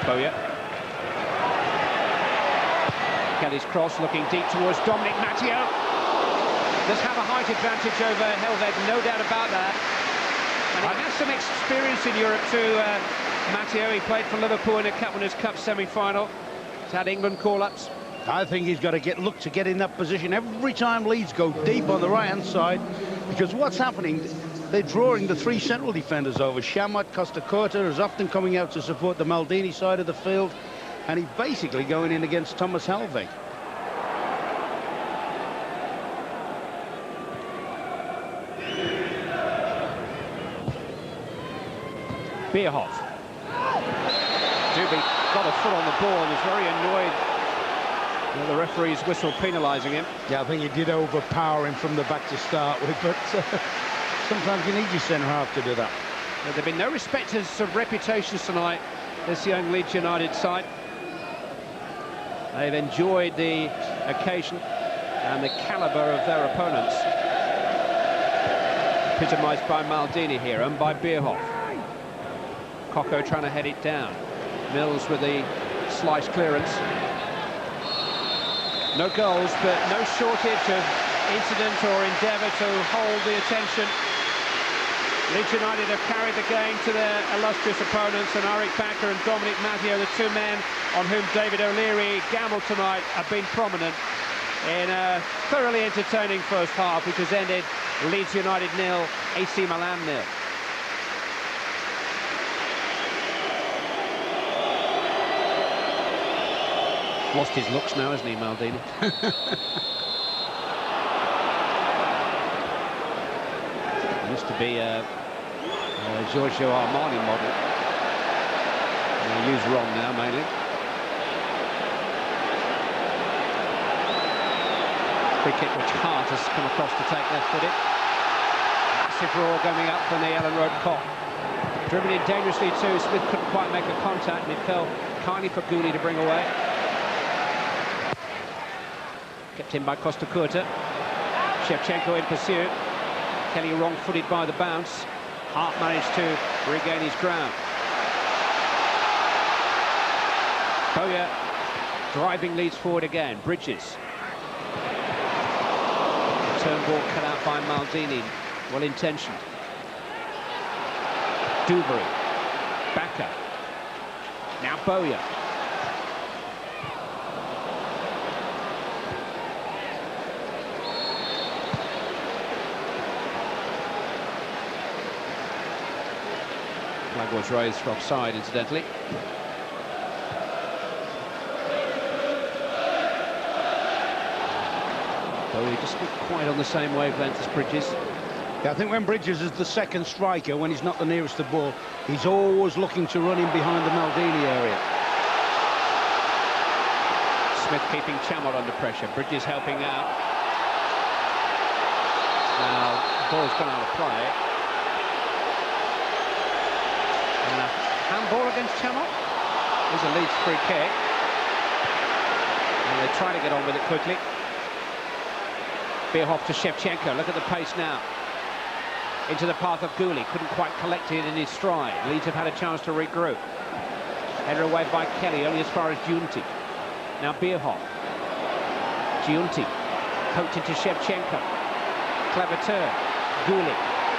Bowyer. Kelly's cross looking deep towards Dominic Matteo. Does have a height advantage over Helveg, no doubt about that. And he has some experience in Europe too, Matteo. He played for Liverpool in a Cup Winners' Cup semi-final. He's had England call-ups. I think he's got to look to get in that position every time Leeds go deep on the right-hand side, because what's happening, they're drawing the three central defenders over. Shamat, Costa Curta is often coming out to support the Maldini side of the field, and he's basically going in against Thomas Helveg. Bierhoff. Dubé got a foot on the ball and was very annoyed that the referee's whistle penalising him. Yeah, I think he did overpower him from the back to start with, but sometimes you need your centre-half to do that. There have been no respecters of reputations tonight, this young Leeds United side. They've enjoyed the occasion and the calibre of their opponents. Epitomised by Maldini here and by Bierhoff. Coco trying to head it down. Mills with the slice clearance. No goals, but no shortage of incident or endeavour to hold the attention. Leeds United have carried the game to their illustrious opponents, and Arik Bakker and Dominic Matteo, the two men on whom David O'Leary gambled tonight, have been prominent in a thoroughly entertaining first half, which has ended Leeds United 0, AC Milan 0. Lost his looks now, hasn't he, Maldini? Used to be a Giorgio Armani model. Used wrong now, mainly. Free kick which Hart has come across to take left-footed. Massive roar going up from the Ellen Road Kop. Driven in dangerously too. Smith couldn't quite make a contact, and it fell kindly for Gouli to bring away. Kept in by Costa Curta. Shevchenko in pursuit. Kelly wrong-footed by the bounce. Hart managed to regain his ground. Bowyer driving Leeds forward again. Bridges. Turn ball cut out by Maldini. Well-intentioned. Dubry. Bakker. Now Bowyer. Flag was raised for offside, incidentally. Bowyer just not quite on the same wavelength as Bridges. Yeah, I think when Bridges is the second striker, when he's not the nearest to the ball, he's always looking to run in behind the Maldini area. Smith keeping Chamot under pressure. Bridges helping out. Now, the ball's gone out of play. And a handball against Chamot. There's a Leeds free kick. And they try to get on with it quickly. Bierhoff to Shevchenko. Look at the pace now. Into the path of Gouli. Couldn't quite collect it in his stride. Leeds have had a chance to regroup. Header away by Kelly, only as far as Giunti. Now Bierhoff. Giunti. Poked into Shevchenko. Clever turn. Gouli.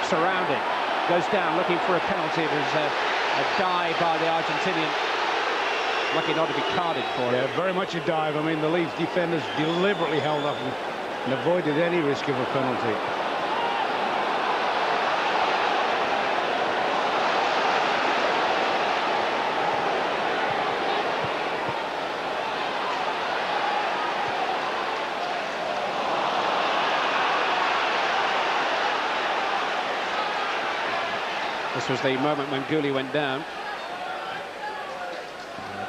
Surrounded. Goes down looking for a penalty. There's a dive by the Argentinian. Lucky not to be carded for it. Yeah, very much a dive. I mean, the Leeds defenders deliberately held up and avoided any risk of a penalty. This was the moment when Gouli went down.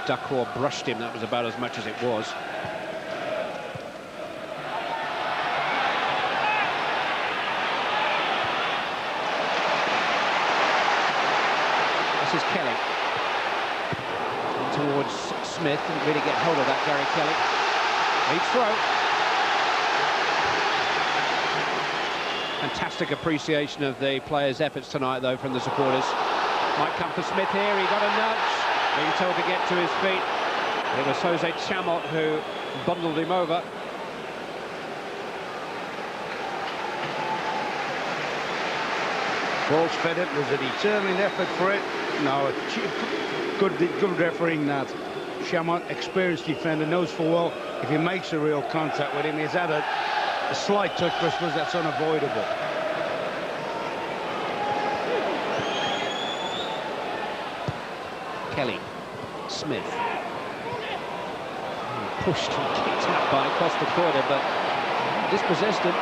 Duckworth brushed him, that was about as much as it was. This is Kelly. Towards Smith, didn't really get hold of that, Gary Kelly. Lead throw. Fantastic appreciation of the players' efforts tonight, though, from the supporters. Might come for Smith here, he got a nudge. being told to get to his feet. It was Jose Chamot who bundled him over. Ball's fed it. There's a determined effort for it. No, good refereeing that. Chamot, experienced defender, knows full well if he makes a real contact with him, he's had a slight touch, but I suppose that's unavoidable. Kelly, Smith. Pushed and kicked out by Costa Corda, but dispossessed him.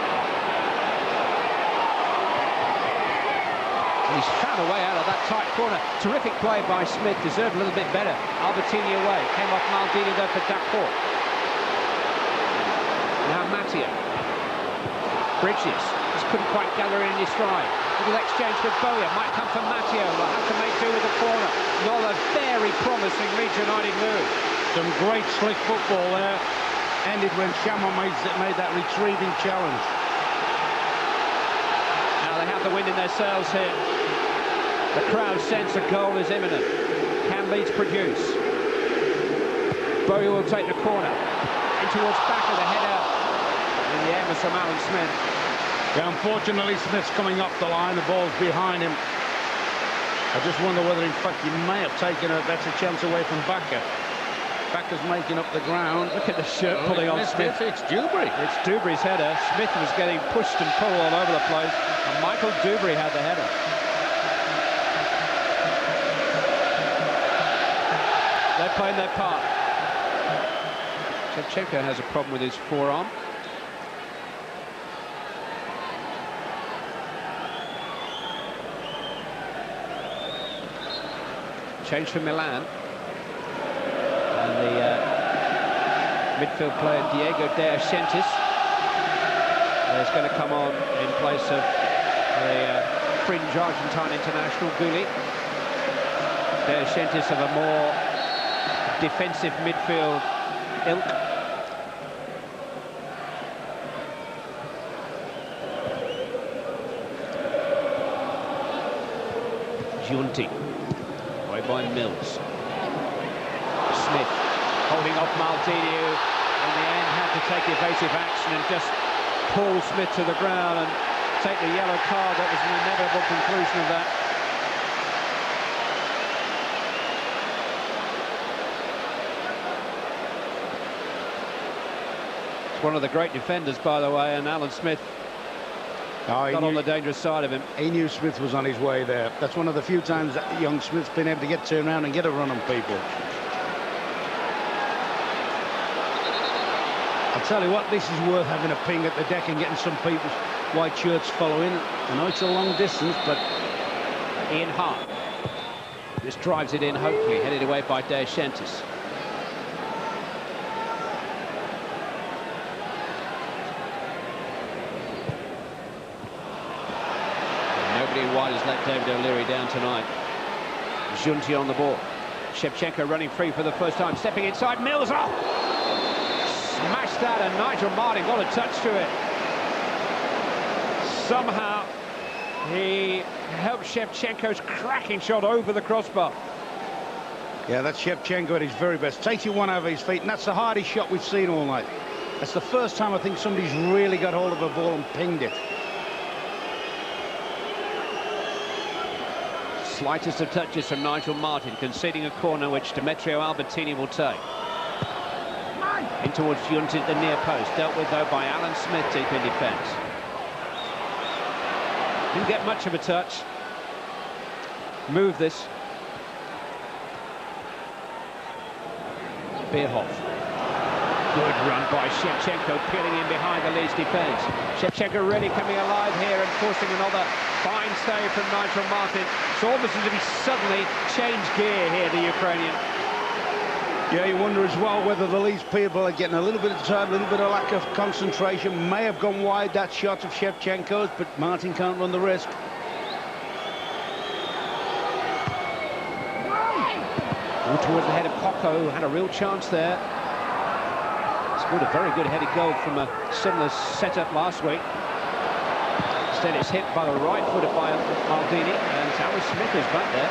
And he's found a way out of that tight corner. Terrific play by Smith, deserved a little bit better. Albertini away, came off Maldini though for Dacourt. Now Matteo. Bridges, just couldn't quite gather in his stride. Little exchange with Bowyer, might come from Matteo, will have to make do with the corner. Not a very promising Leeds United move. Some great slick football there. Ended when Chamot made that retrieving challenge. Now they have the wind in their sails here. The crowd sense a goal is imminent. Can Leeds produce? Bowyer will take the corner. In towards back of the header. In the air was from Alan Smith. Yeah, unfortunately, Smith's coming up the line. The ball's behind him. I just wonder whether, in fact, he may have taken a better chance away from Bakker. Bakker's making up the ground. Look at the shirt pulling on Smith. It's Dewberry. It's Dewberry's header. Smith was getting pushed and pulled all over the place. And Michael Dewberry had the header. They're playing their part. Shevchenko has a problem with his forearm. Change for Milan. And the midfield player Diego De Ascentis is going to come on in place of the fringe Argentine international Gulli. De Ascentis of a more defensive midfield ilk. Giunti. By Mills. Smith holding off Maldini, who in the end had to take evasive action and just pull Smith to the ground and take the yellow card. That was an inevitable conclusion of that. It's one of the great defenders, by the way, and Alan Smith got on the dangerous side of him. He knew Smith was on his way there. That's one of the few times that young Smith's been able to get turned around and get a run on people. I'll tell you what, this is worth having a ping at the deck and getting some people's white shirts following. I know it's a long distance, but... Ian Hart just drives it in, hopefully, headed away by De Ascentis. Wide has let David O'Leary down tonight. Giunti on the ball. Shevchenko running free for the first time, stepping inside. Mills off. Smashed that, and Nigel Martin got a touch to it. Somehow he helped Shevchenko's cracking shot over the crossbar. Yeah, that's Shevchenko at his very best. Takes it one over his feet, and that's the hardest shot we've seen all night. That's the first time I think somebody's really got hold of a ball and pinged it. Slightest of touches from Nigel Martin, conceding a corner which Demetrio Albertini will take. In towards Giunti at the near post, dealt with though by Alan Smith deep in defence. Didn't get much of a touch. Move this. Bierhoff. Good run by Shevchenko, peeling in behind the Leeds defence. Shevchenko really coming alive here and forcing another fine save from Nigel Martin. It's almost as if he suddenly changed gear here, the Ukrainian. Yeah, you wonder as well whether the Leeds people are getting a little bit tired, a little bit of lack of concentration. May have gone wide, that shot of Shevchenko's, but Martin can't run the risk. Towards the head of Coco, who had a real chance there. Scored a very good headed goal from a similar setup last week. Instead it's hit by the right footer by Maldini, and Alan Smith is back there.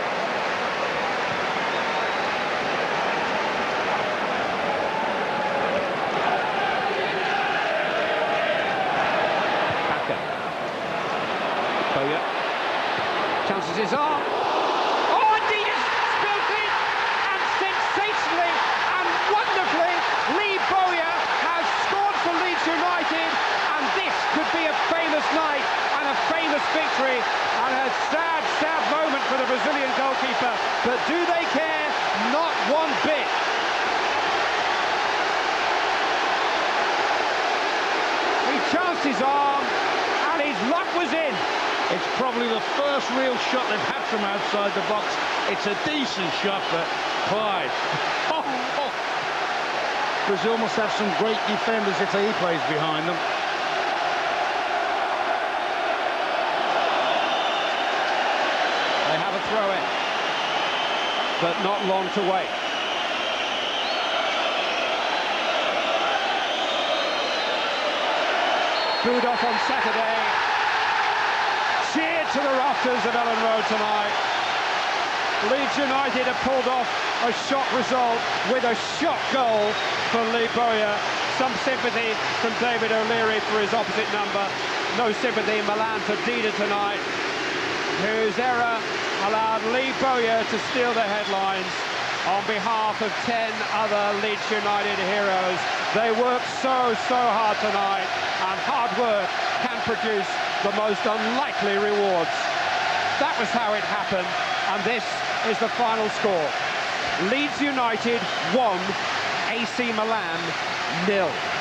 victory, and a sad, sad moment for the Brazilian goalkeeper. But do they care? Not one bit. He chanced his arm, and his luck was in. It's probably the first real shot they've had from outside the box. It's a decent shot, but Clyde. Brazil must have some great defenders if he plays behind them. They have a throw-in, but not long to wait. Booed off on Saturday. Cheered to the rafters of Ellen Road tonight. Leeds United have pulled off a shock result with a shock goal for Lee Bowyer. Some sympathy from David O'Leary for his opposite number. No sympathy in Milan for Dida tonight, whose error allowed Lee Bowyer to steal the headlines on behalf of 10 other Leeds United heroes. They worked so hard tonight, and hard work can produce the most unlikely rewards. That was how it happened, and this is the final score. Leeds United 1, AC Milan 0.